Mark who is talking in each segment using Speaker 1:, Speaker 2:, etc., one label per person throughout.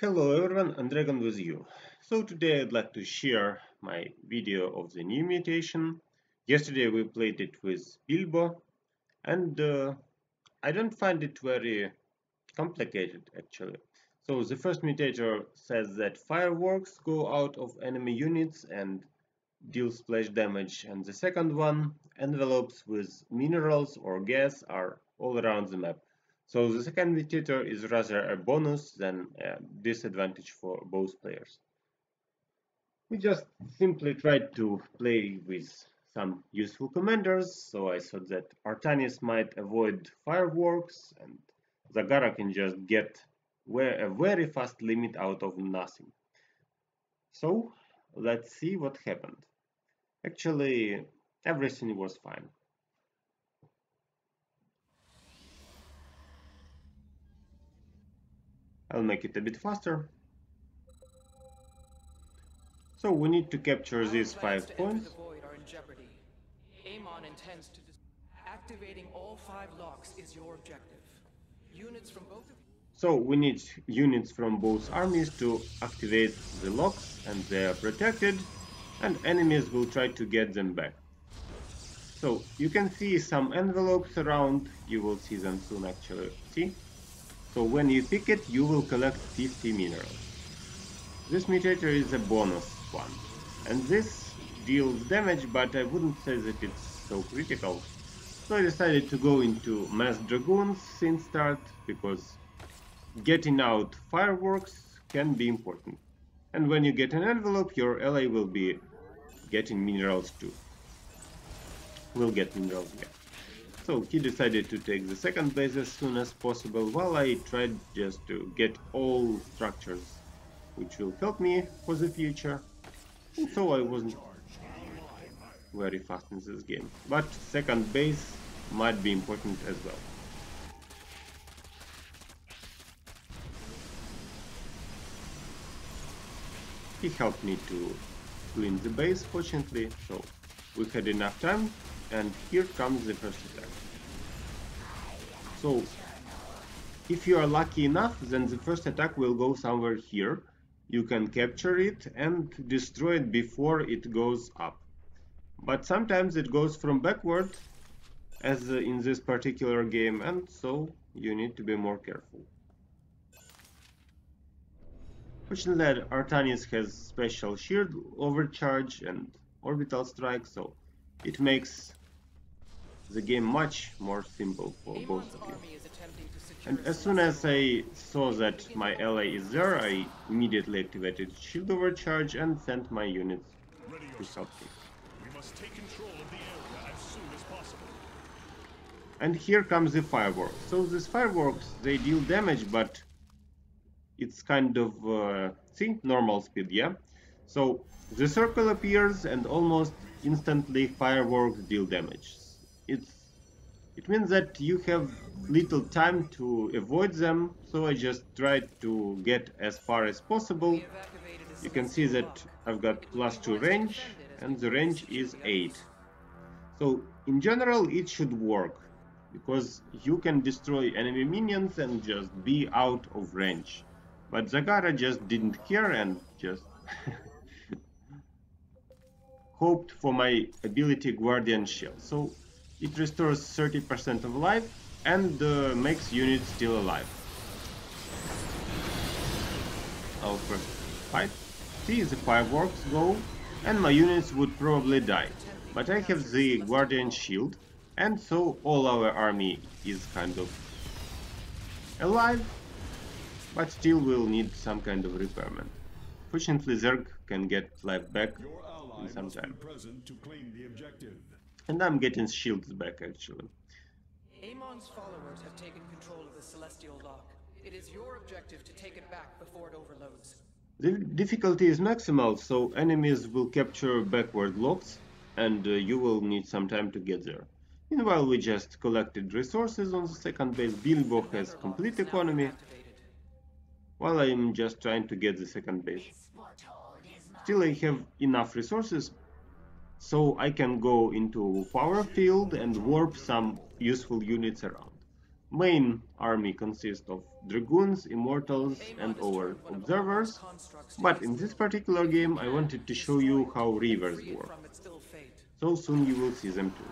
Speaker 1: Hello everyone, and Dragon with you. So today I'd like to share my video of the new mutation. Yesterday we played it with Bilbo, and I don't find it very complicated actually. So the first mutator says that fireworks go out of enemy units and deal splash damage, and the second one, envelopes with minerals or gas, are all around the map. So the second mutator is rather a bonus than a disadvantage for both players. We just simply tried to play with some useful commanders, so I thought that Artanis might avoid fireworks and Zagara can just get a very fast limit out of nothing. So let's see what happened. Actually, everything was fine. I'll make it a bit faster. So we need to capture these 5 points.
Speaker 2: Amon intends to activating all 5 locks is your objective. Units from both of
Speaker 1: So we need units from both armies to activate the locks, and they are protected, and enemies will try to get them back. So you can see some envelopes around, you will see them soon actually, see? So when you pick it, you will collect 50 minerals. This mutator is a bonus one, and this deals damage, but I wouldn't say that it's so critical. So I decided to go into mass dragoons since start, because getting out fireworks can be important. And when you get an envelope, your ally will be getting minerals too. Will get minerals again. So he decided to take the second base as soon as possible, while I tried just to get all structures which will help me for the future. And so I wasn't very fast in this game. But second base might be important as well. He helped me to clean the base, fortunately, so we had enough time, and here comes the first attack. So if you are lucky enough, then the first attack will go somewhere here. You can capture it and destroy it before it goes up. But sometimes it goes from backward, as in this particular game, and so you need to be more careful. Fortunately, Artanis has special shield overcharge and orbital strike, so it makes the game much more simple for both of you. And as soon as I saw that my ally is there, I immediately activated shield overcharge and sent my units to help me.
Speaker 3: We must take control of the area as soon as possible.
Speaker 1: And here comes the fireworks. So these fireworks, they deal damage, but it's kind of see, normal speed, yeah? So the circle appears and almost instantly fireworks deal damage. It means that you have little time to avoid them, so I just tried to get as far as possible. You can see that I've got +2 range, and the range is 8. So in general it should work, because you can destroy enemy minions and just be out of range. But Zagara just didn't care and just hoped for my ability Guardian Shell. So it restores 30% of life and makes units still alive. Our first fight. See, the fireworks go and my units would probably die. But I have the Guardian Shield, and so all our army is kind of alive, but still will need some kind of repairment. Fortunately, Zerg can get life back in some time. And I'm getting shields back actually.
Speaker 2: Amon's followers have taken control of the Celestial Lock. It is your objective to take it back before it overloads.
Speaker 1: The difficulty is maximal, so enemies will capture backward locks, and you will need some time to get there. Meanwhile, we just collected resources on the second base. Bilbo has complete economy, while I am just trying to get the second base. Still, I have enough resources, so I can go into power field and warp some useful units around. main army consists of dragoons, immortals, and
Speaker 2: Amon has
Speaker 1: our
Speaker 2: turned one of Ulnar's
Speaker 1: observers,
Speaker 2: constructs to
Speaker 1: but
Speaker 2: his
Speaker 1: in this
Speaker 2: will.
Speaker 1: particular
Speaker 2: If you
Speaker 1: game I
Speaker 2: can,
Speaker 1: wanted to show
Speaker 2: destroy
Speaker 1: you
Speaker 2: it
Speaker 1: how
Speaker 2: and
Speaker 1: rivers
Speaker 2: free it
Speaker 1: work.
Speaker 2: from its ill fate.
Speaker 1: So soon you will see them too.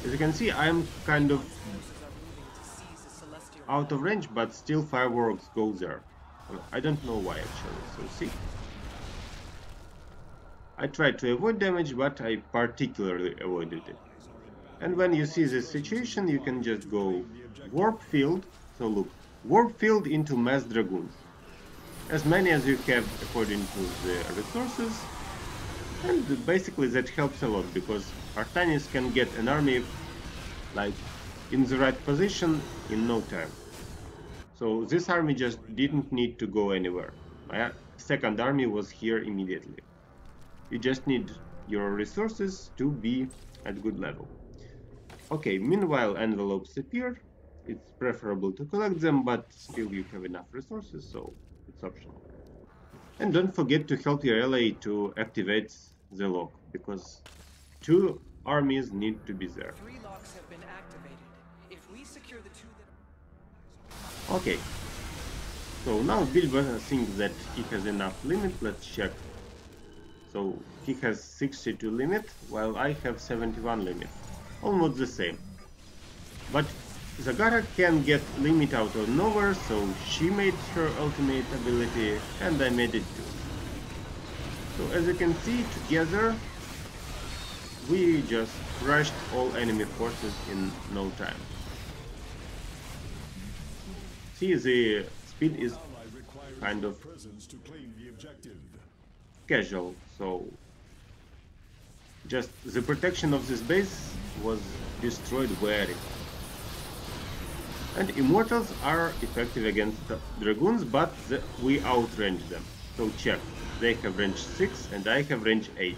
Speaker 1: As you can see, I am kind of
Speaker 2: Amon's forces are moving to seize the celestial
Speaker 1: out of
Speaker 2: law.
Speaker 1: range, but still fireworks go there. I don't know why actually, so see? I tried to avoid damage, but I particularly avoided it. And when you see this situation, you can just go warp field. So look, warp field into mass dragoons. As many as you have according to the resources. And basically that helps a lot, because Artanis can get an army like in the right position in no time. So this army just didn't need to go anywhere. My second army was here immediately. You just need your resources to be at good level. Okay, meanwhile envelopes appear. It's preferable to collect them, but still you have enough resources, so it's optional. And don't forget to help your ally to activate the lock, because 2 armies need to be there.
Speaker 2: 3 locks have been activated. If we secure the 2 that
Speaker 1: Okay, so now Bilbo thinks that he has enough limit. Let's check. So he has 62 limit, while I have 71 limit. Almost the same. But Zagara can get limit out of nowhere, so she made her ultimate ability, and I made it too. So as you can see, together we just crushed all enemy forces in no time. See, the speed is kind of casual, so just the protection of this base was destroyed very fast. And immortals are effective against dragoons, but we outrange them. So check, they have range 6 and I have range 8.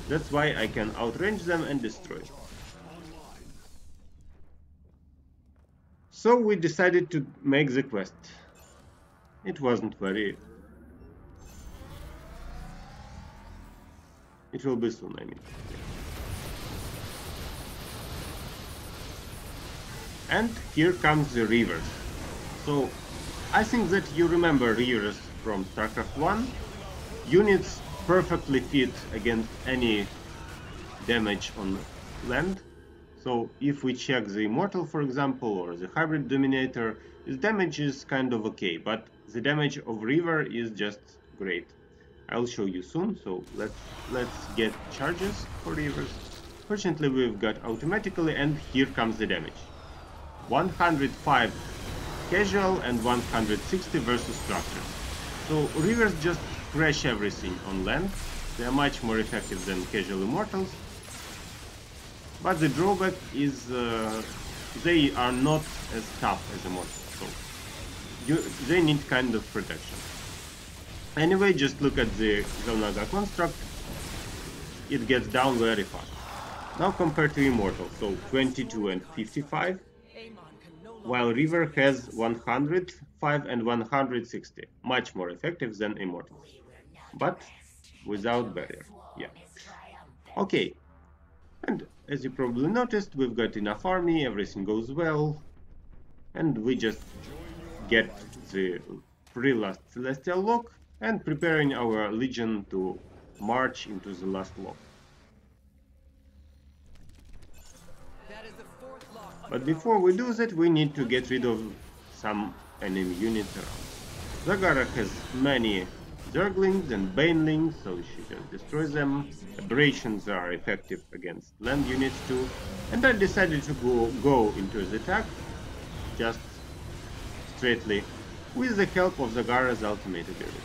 Speaker 1: That's why I can outrange them and destroy. So we decided to make the quest. It wasn't very... It will be soon, I mean. And here comes the rivers. So I think that you remember rivers from StarCraft 1. Units perfectly fit against any damage on land. So if we check the Immortal, for example, or the Hybrid Dominator, its damage is kind of okay, but the damage of river is just great. I'll show you soon, so let's get charges for rivers. Fortunately we've got automatically, and here comes the damage. 105 casual and 160 versus structures. So rivers just crash everything on land. They are much more effective than casual immortals. But the drawback is they are not as tough as immortals. So they need kind of protection. Anyway, just look at the Zelnaga construct. It gets down very fast. Now compared to immortals, so 22 and 55. While River has 105 and 160, much more effective than Immortals, but without barrier, yeah. Okay, and as you probably noticed, we've got enough army, everything goes well, and we just get the pre-last Celestial Lock and preparing our Legion to march into the last lock. But before we do that, we need to get rid of some enemy units around. Zagara has many Zerglings and Banelings, so she just destroys them. Aberrations are effective against land units too. And I decided to go into the attack, just straightly, with the help of Zagara's ultimate ability.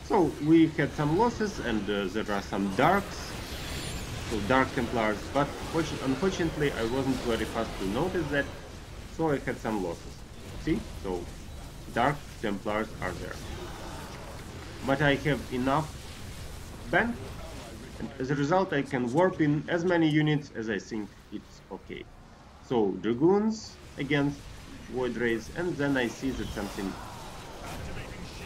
Speaker 1: So we had some losses, and there are some darks. So Dark Templars, but unfortunately I wasn't very fast to notice that, so I had some losses. See? So Dark Templars are there. But I have enough ban, and as a result I can warp in as many units as I think it's okay. So Dragoons against Void Rays, and then I see that something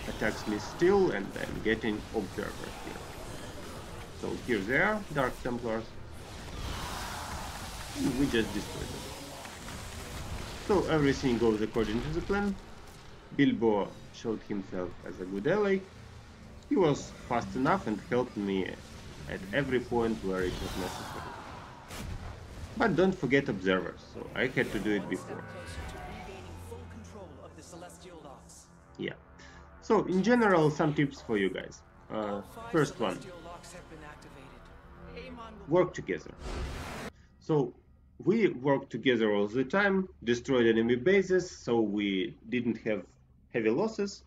Speaker 1: attacks me still, and I'm getting Observer here. So here they are, Dark Templars. And we just destroyed them. So everything goes according to the plan. Bilbo showed himself as a good ally. He was fast enough and helped me at every point where it was necessary. But don't forget observers, so I had to do it before. Yeah. So in general, some tips for you guys. First one, work together. So we worked together all the time, destroyed enemy bases, so we didn't have heavy losses.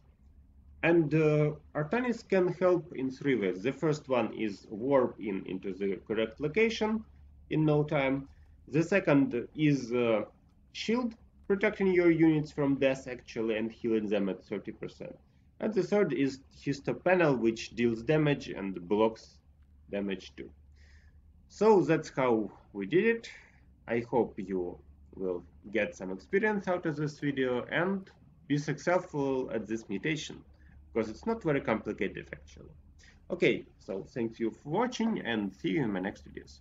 Speaker 1: And Artanis can help in 3 ways. The first one is warp into the correct location in no time. The second is shield, protecting your units from death actually and healing them at 30%. And the third is histo panel, which deals damage and blocks damage too. So that's how we did it. I hope you will get some experience out of this video and be successful at this mutation, because it's not very complicated actually. Okay, so thank you for watching and see you in my next videos.